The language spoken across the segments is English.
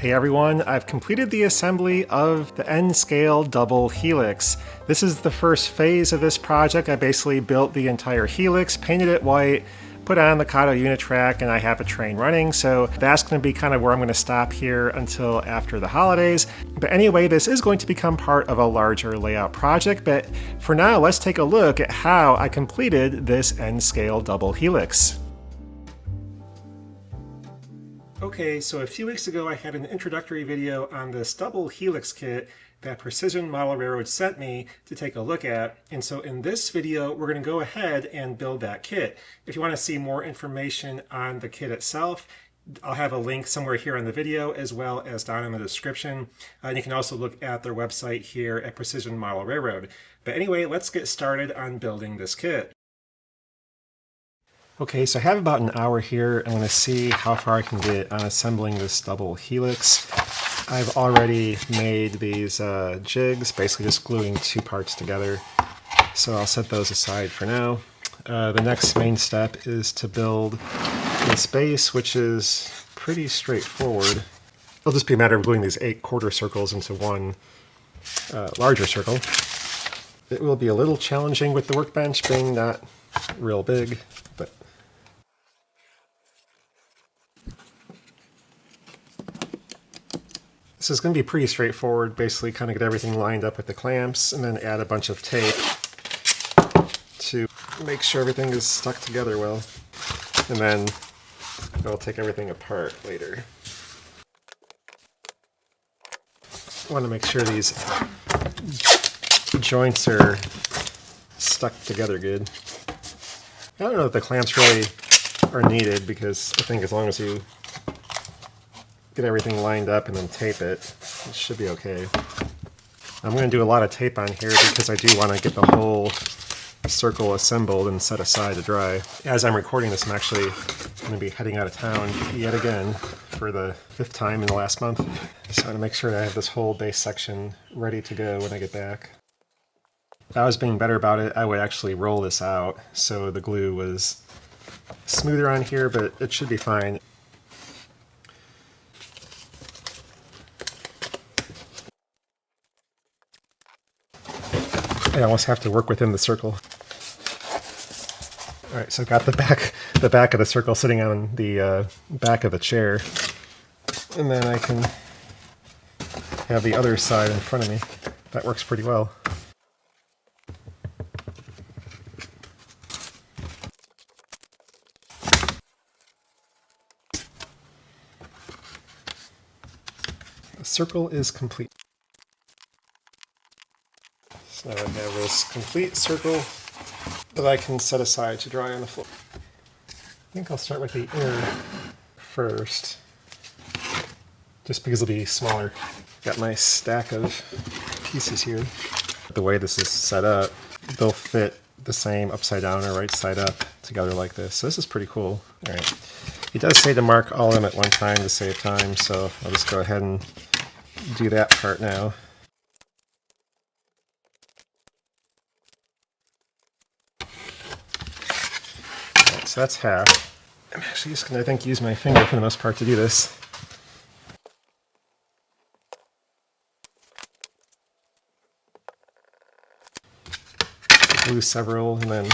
Hey everyone, I've completed the assembly of the N-scale double Helix. This is the first phase of this project. I basically built the entire Helix, painted it white, put on the Kato Unitrack, and I have a train running, so that's going to be kind of where I'm going to stop here until after the holidays. But anyway, this is going to become part of a larger layout project, but for now, let's take a look at how I completed this N-scale double Helix. Okay, so a few weeks ago I had an introductory video on this double Helix kit that Precision Model Railroad sent me to take a look at. And so in this video, we're going to go ahead and build that kit. If you want to see more information on the kit itself, I'll have a link somewhere here on the video as well as down in the description. And you can also look at their website here at Precision Model Railroad. But anyway, let's get started on building this kit. Okay, so I have about an hour here. I'm going to see how far I can get on assembling this double Helix. I've already made these jigs, basically just gluing two parts together. So I'll set those aside for now. The next main step is to build this base, which is pretty straightforward. It'll just be a matter of gluing these 8 quarter circles into one larger circle. It will be a little challenging with the workbench being not real big, but this is going to be pretty straightforward. Basically kind of get everything lined up with the clamps and then add a bunch of tape to make sure everything is stuck together well. And then I'll take everything apart later. I want to make sure these joints are stuck together good. I don't know if the clamps really are needed because I think as long as you get everything lined up and then tape it, it should be okay. I'm going to do a lot of tape on here because I do want to get the whole circle assembled and set aside to dry. As I'm recording this, I'm actually going to be heading out of town yet again for the 5th time in the last month. So I want to make sure that I have this whole base section ready to go when I get back. If I was being better about it, I would actually roll this out so the glue was smoother on here, but it should be fine. I almost have to work within the circle. All right, so I've got the back of the circle sitting on the back of the chair, and then I can have the other side in front of me. That works pretty well. The circle is complete. So now I have this complete circle that I can set aside to dry on the floor. I think I'll start with the inner first, just because it'll be smaller. Got my stack of pieces here. The way this is set up, they'll fit the same upside down or right side up together like this. So this is pretty cool. All right. It does say to mark all of them at one time to save time, so I'll just go ahead and do that part now. So that's half. I'm actually just going to, I think, use my finger for the most part to do this. Glue several and then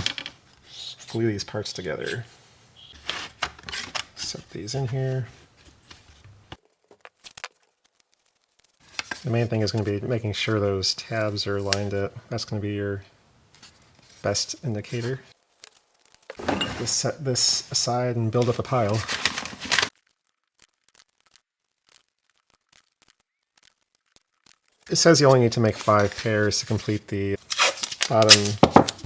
glue these parts together. Set these in here. The main thing is going to be making sure those tabs are lined up. That's going to be your best indicator. Just set this aside and build up a pile. It says you only need to make 5 pairs to complete the bottom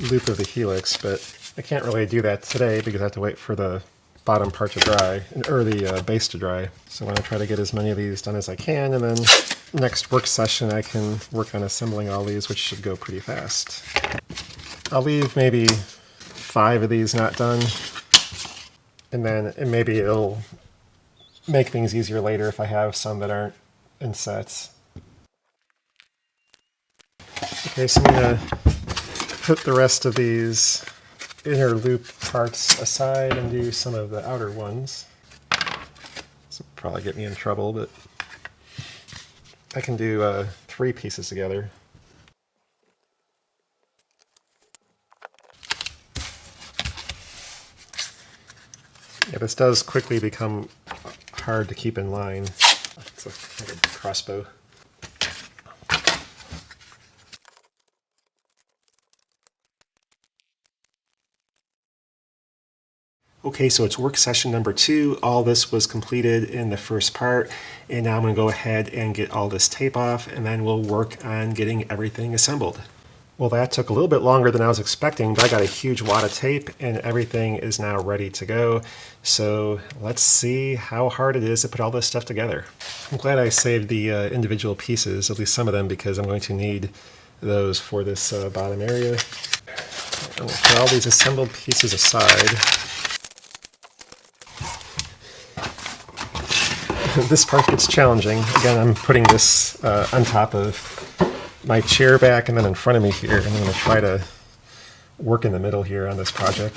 loop of the Helix, but I can't really do that today because I have to wait for the bottom part to dry, or the base to dry. So I'm going to try to get as many of these done as I can, and then next work session I can work on assembling all these, which should go pretty fast. I'll leave maybe 5 of these not done, and then maybe it'll make things easier later if I have some that aren't in sets. Okay, so I'm going to put the rest of these inner loop parts aside and do some of the outer ones. This will probably get me in trouble, but I can do 3 pieces together. Yeah, this does quickly become hard to keep in line. It's like a crossbow. Okay, so it's work session number 2. All this was completed in the first part, and now I'm going to go ahead and get all this tape off, and then we'll work on getting everything assembled. Well, that took a little bit longer than I was expecting, but I got a huge wad of tape, and everything is now ready to go. So let's see how hard it is to put all this stuff together. I'm glad I saved the individual pieces, at least some of them, because I'm going to need those for this bottom area. I'm going to put all these assembled pieces aside. This part gets challenging. Again, I'm putting this on top of my chair back and then in front of me here. I'm going to try to work in the middle here on this project.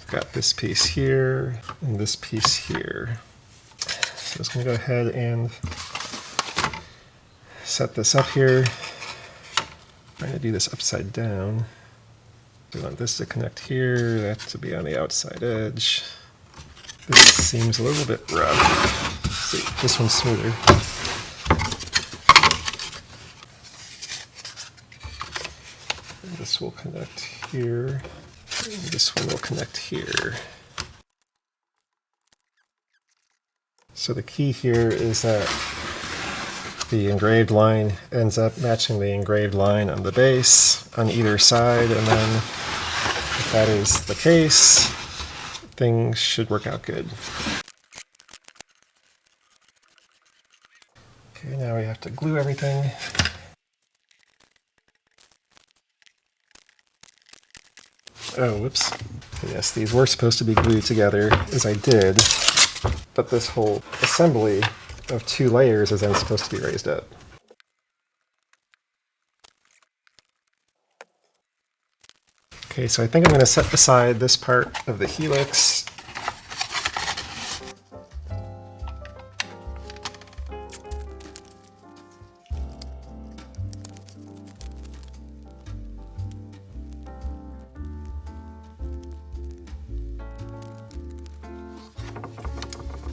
Got this piece here and this piece here. So I'm just going to go ahead and set this up here. I'm trying to do this upside down. We want this to connect here, that to be on the outside edge. This seems a little bit rough. Let's see, this one's smoother. And this will connect here. And this one will connect here. So the key here is that the engraved line ends up matching the engraved line on the base on either side, and then if that is the case, things should work out good. Okay, now we have to glue everything. Oh, whoops. Yes, these were supposed to be glued together, as I did, but this whole assembly of 2 layers is then supposed to be raised up. Okay, so I think I'm going to set aside this part of the Helix.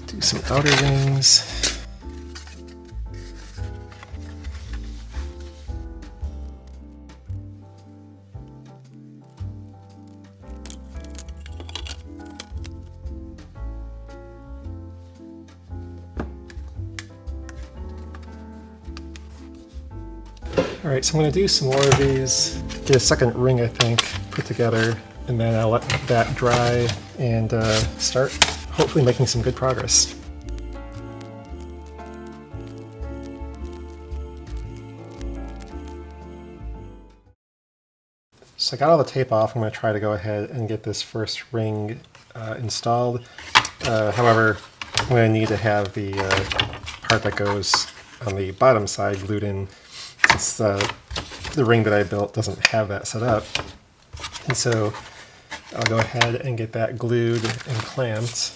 Do some outer rings. All right, so I'm going to do some more of these, get a second ring, I think, put together, and then I'll let that dry and start hopefully making some good progress. So I got all the tape off. I'm going to try to go ahead and get this first ring installed. However, I'm going to need to have the part that goes on the bottom side glued in, since the ring that I built doesn't have that set up. And so I'll go ahead and get that glued and clamped.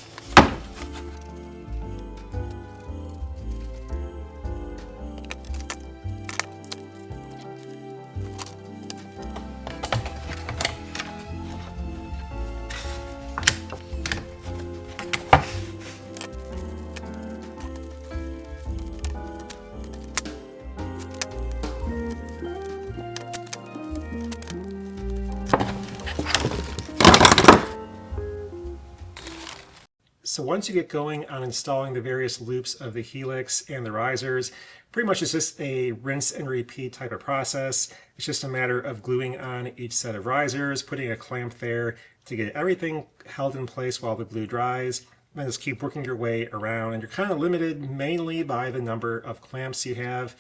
So once you get going on installing the various loops of the Helix and the risers, pretty much it's just a rinse and repeat type of process. It's just a matter of gluing on each set of risers, putting a clamp there to get everything held in place while the glue dries, and just keep working your way around. And you're kind of limited mainly by the number of clamps you have.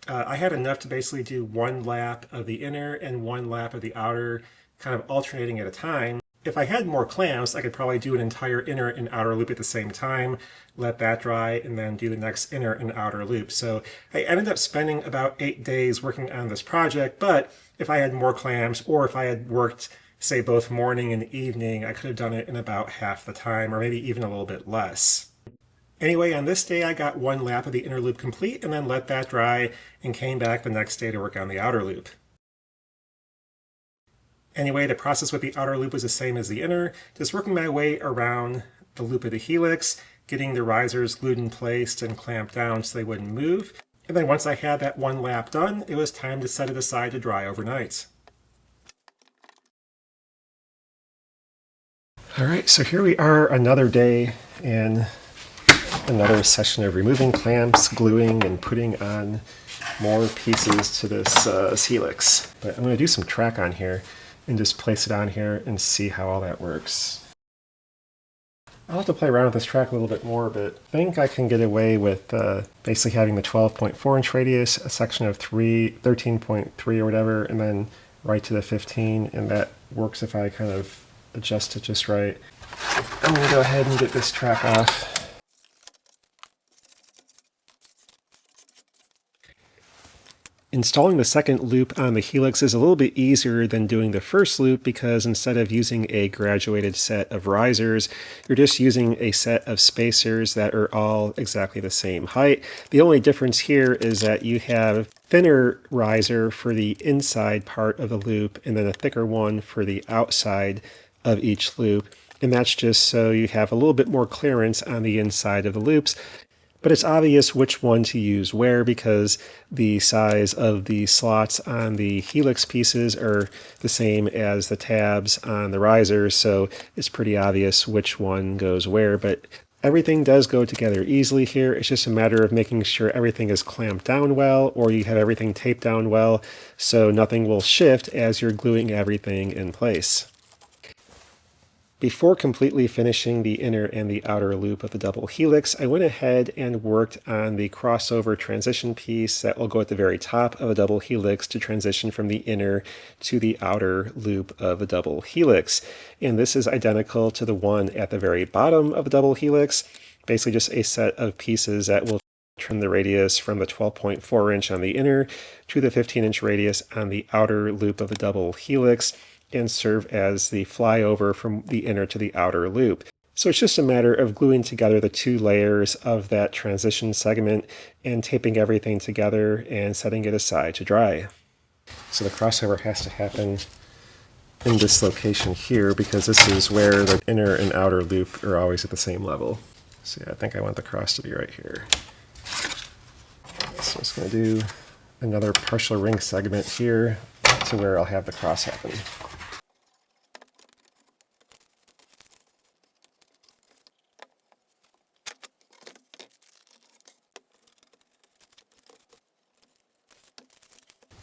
I had enough to basically do 1 lap of the inner and 1 lap of the outer, kind of alternating at a time. If I had more clamps, I could probably do an entire inner and outer loop at the same time, let that dry, and then do the next inner and outer loop. So I ended up spending about 8 days working on this project, but if I had more clamps, or if I had worked, say, both morning and evening, I could have done it in about half the time, or maybe even a little bit less. Anyway, on this day I got one lap of the inner loop complete and then let that dry and came back the next day to work on the outer loop. Anyway, the process with the outer loop was the same as the inner, just working my way around the loop of the helix, getting the risers glued in place and clamped down so they wouldn't move. And then once I had that one lap done, it was time to set it aside to dry overnight. All right, so here we are another day and another session of removing clamps, gluing, and putting on more pieces to this helix. But I'm going to do some track on here and just place it on here and see how all that works. I'll have to play around with this track a little bit more, but I think I can get away with basically having the 12.4 inch radius, a section of 13.3 or whatever, and then right to the 15, and that works if I kind of adjust it just right. I'm going to go ahead and get this track off. Installing the second loop on the helix is a little bit easier than doing the first loop because instead of using a graduated set of risers, you're just using a set of spacers that are all exactly the same height. The only difference here is that you have thinner riser for the inside part of the loop and then a thicker one for the outside of each loop. And that's just so you have a little bit more clearance on the inside of the loops. But it's obvious which one to use where because the size of the slots on the helix pieces are the same as the tabs on the risers, so it's pretty obvious which one goes where. But everything does go together easily here. It's just a matter of making sure everything is clamped down well, or you have everything taped down well, so nothing will shift as you're gluing everything in place. Before completely finishing the inner and the outer loop of the double helix, I went ahead and worked on the crossover transition piece that will go at the very top of a double helix to transition from the inner to the outer loop of a double helix. And this is identical to the one at the very bottom of a double helix, basically just a set of pieces that will trim the radius from the 12.4 inch on the inner to the 15 inch radius on the outer loop of the double helix, and serve as the flyover from the inner to the outer loop. So it's just a matter of gluing together the two layers of that transition segment and taping everything together and setting it aside to dry. So the crossover has to happen in this location here because this is where the inner and outer loop are always at the same level. So yeah, I think I want the cross to be right here. So I'm just going to do another partial ring segment here to where I'll have the cross happen.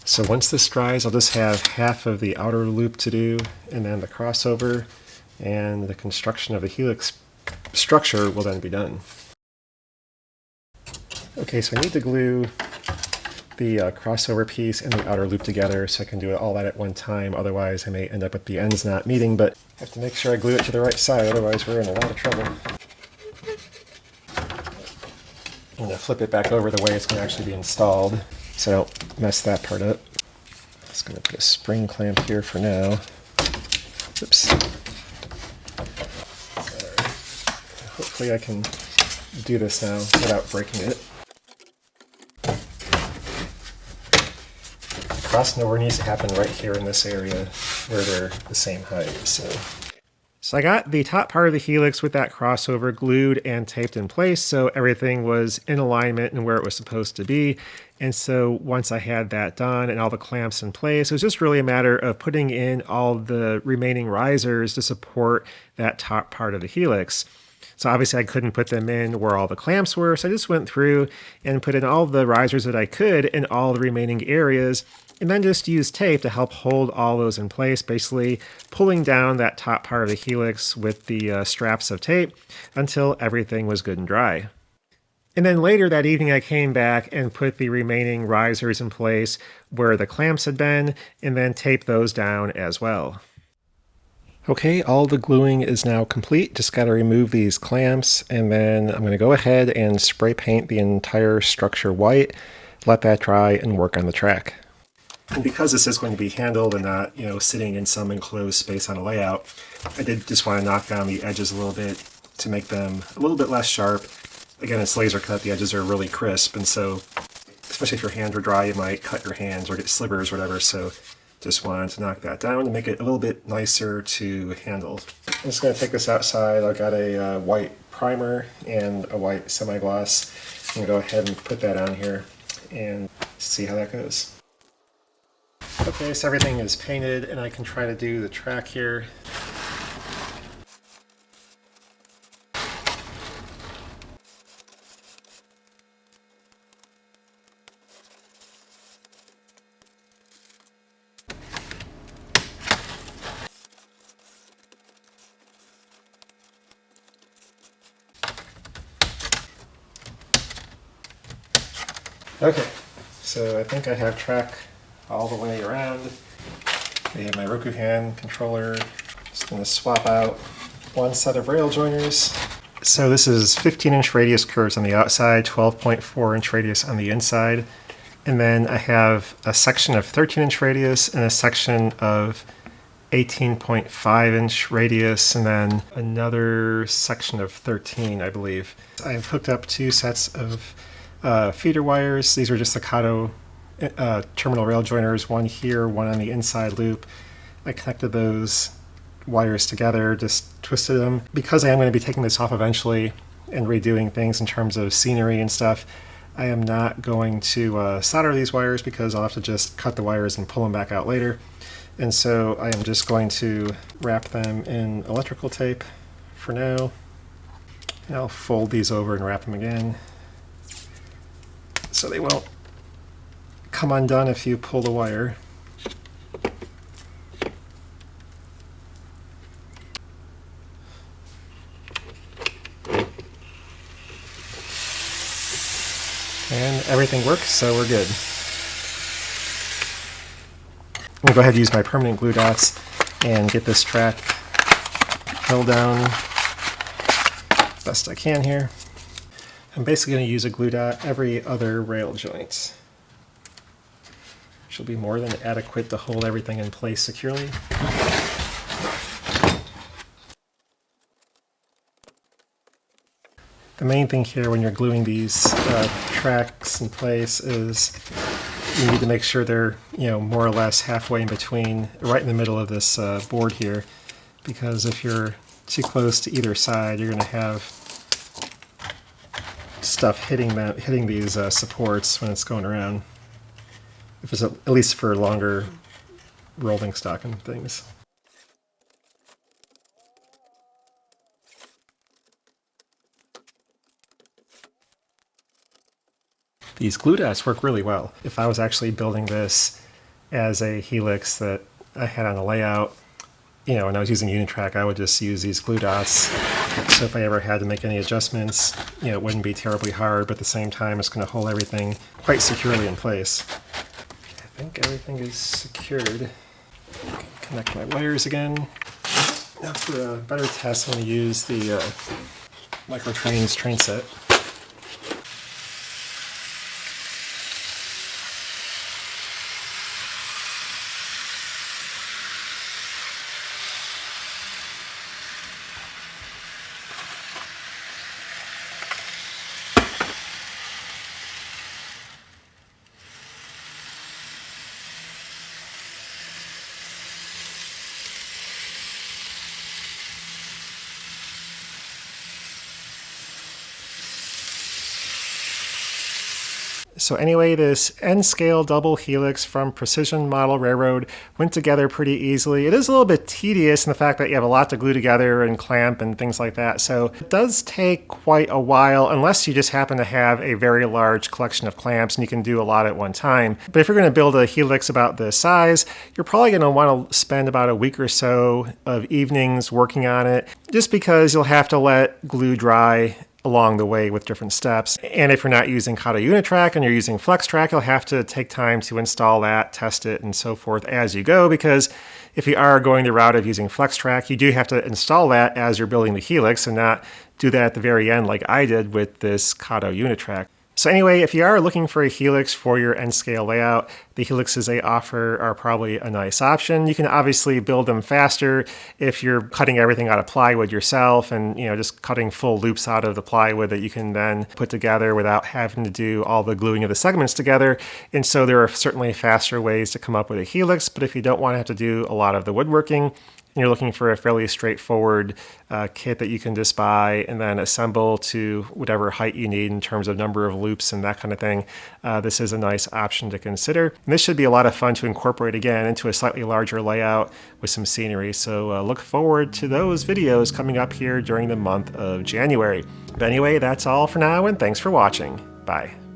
So once this dries, I'll just have half of the outer loop to do, and then the crossover, and the construction of the helix structure will then be done. Okay, so I need to glue the crossover piece and the outer loop together so I can do all that at one time, otherwise I may end up with the ends not meeting, but I have to make sure I glue it to the right side, otherwise we're in a lot of trouble. I'm going to flip it back over the way it's going to actually be installed, so I don't mess that part up. Just going to put a spring clamp here for now. Oops. Hopefully I can do this now without breaking it. The crossover needs to happen right here in this area where they're the same height. So I got the top part of the helix with that crossover glued and taped in place so everything was in alignment and where it was supposed to be. And so once I had that done and all the clamps in place, it was just really a matter of putting in all the remaining risers to support that top part of the helix. So obviously I couldn't put them in where all the clamps were, so I just went through and put in all the risers that I could in all the remaining areas, and then just used tape to help hold all those in place, basically pulling down that top part of the helix with the straps of tape until everything was good and dry. And then later that evening I came back and put the remaining risers in place where the clamps had been, and then taped those down as well. Okay, all the gluing is now complete. Just got to remove these clamps, and then I'm going to go ahead and spray paint the entire structure white, let that dry, and work on the track. And because this is going to be handled and not, sitting in some enclosed space on a layout, I did just want to knock down the edges a little bit to make them a little bit less sharp Again, it's laser cut, the edges are really crisp, and so, especially if your hands are dry, you might cut your hands or get slivers or whatever, so just wanted to knock that down to make it a little bit nicer to handle. I'm just going to take this outside. I've got a white primer and a white semi-gloss. I'm going to go ahead and put that on here and see how that goes. Okay, so everything is painted, and I can try to do the track here. Okay, so I think I have track all the way around. I have my Roku hand controller. Just going to swap out one set of rail joiners. So this is 15-inch radius curves on the outside, 12.4-inch radius on the inside. And then I have a section of 13-inch radius and a section of 18.5-inch radius, and then another section of 13, I believe. I've hooked up two sets of feeder wires. These are just the Kato terminal rail joiners, one here, one on the inside loop. I connected those wires together, just twisted them. Because I am going to be taking this off eventually and redoing things in terms of scenery and stuff, I am not going to solder these wires because I'll have to just cut the wires and pull them back out later. And so I am just going to wrap them in electrical tape for now. And I'll fold these over and wrap them again, so they won't come undone if you pull the wire. And everything works, so we're good. I'm going to go ahead and use my permanent glue dots and get this track held down best I can here. I'm basically going to use a glue dot every other rail joint, which will be more than adequate to hold everything in place securely. The main thing here when you're gluing these tracks in place is you need to make sure they're, more or less halfway in between, right in the middle of this board here, because if you're too close to either side, you're going to have stuff hitting these supports when it's going around. If it's at least for longer rolling stock and things. These glue dots work really well. If I was actually building this as a Helix that I had on a layout, and I was using Unitrack, I would just use these glue dots. So if I ever had to make any adjustments, it wouldn't be terribly hard, but at the same time, it's going to hold everything quite securely in place. I think everything is secured. Connect my wires again. Now for a better test, I'm going to use the Microtrains train set. So anyway, this N-scale double helix from Precision Model Railroad went together pretty easily. It is a little bit tedious in the fact that you have a lot to glue together and clamp and things like that. So it does take quite a while, unless you just happen to have a very large collection of clamps and you can do a lot at one time. But if you're going to build a helix about this size, you're probably going to want to spend about a week or so of evenings working on it, just because you'll have to let glue dry along the way with different steps. And if you're not using Kato Unitrack and you're using FlexTrack, you'll have to take time to install that, test it, and so forth as you go, because if you are going the route of using FlexTrack, you do have to install that as you're building the Helix and not do that at the very end like I did with this Kato Unitrack. So anyway, if you are looking for a Helix for your N-scale layout, the Helixes they offer are probably a nice option. You can obviously build them faster if you're cutting everything out of plywood yourself and just cutting full loops out of the plywood that you can then put together without having to do all the gluing of the segments together. And so there are certainly faster ways to come up with a Helix, but if you don't want to have to do a lot of the woodworking, and you're looking for a fairly straightforward kit that you can just buy and then assemble to whatever height you need in terms of number of loops and that kind of thing, this is a nice option to consider. And this should be a lot of fun to incorporate again into a slightly larger layout with some scenery. So look forward to those videos coming up here during the month of January. But anyway, that's all for now, and thanks for watching. Bye.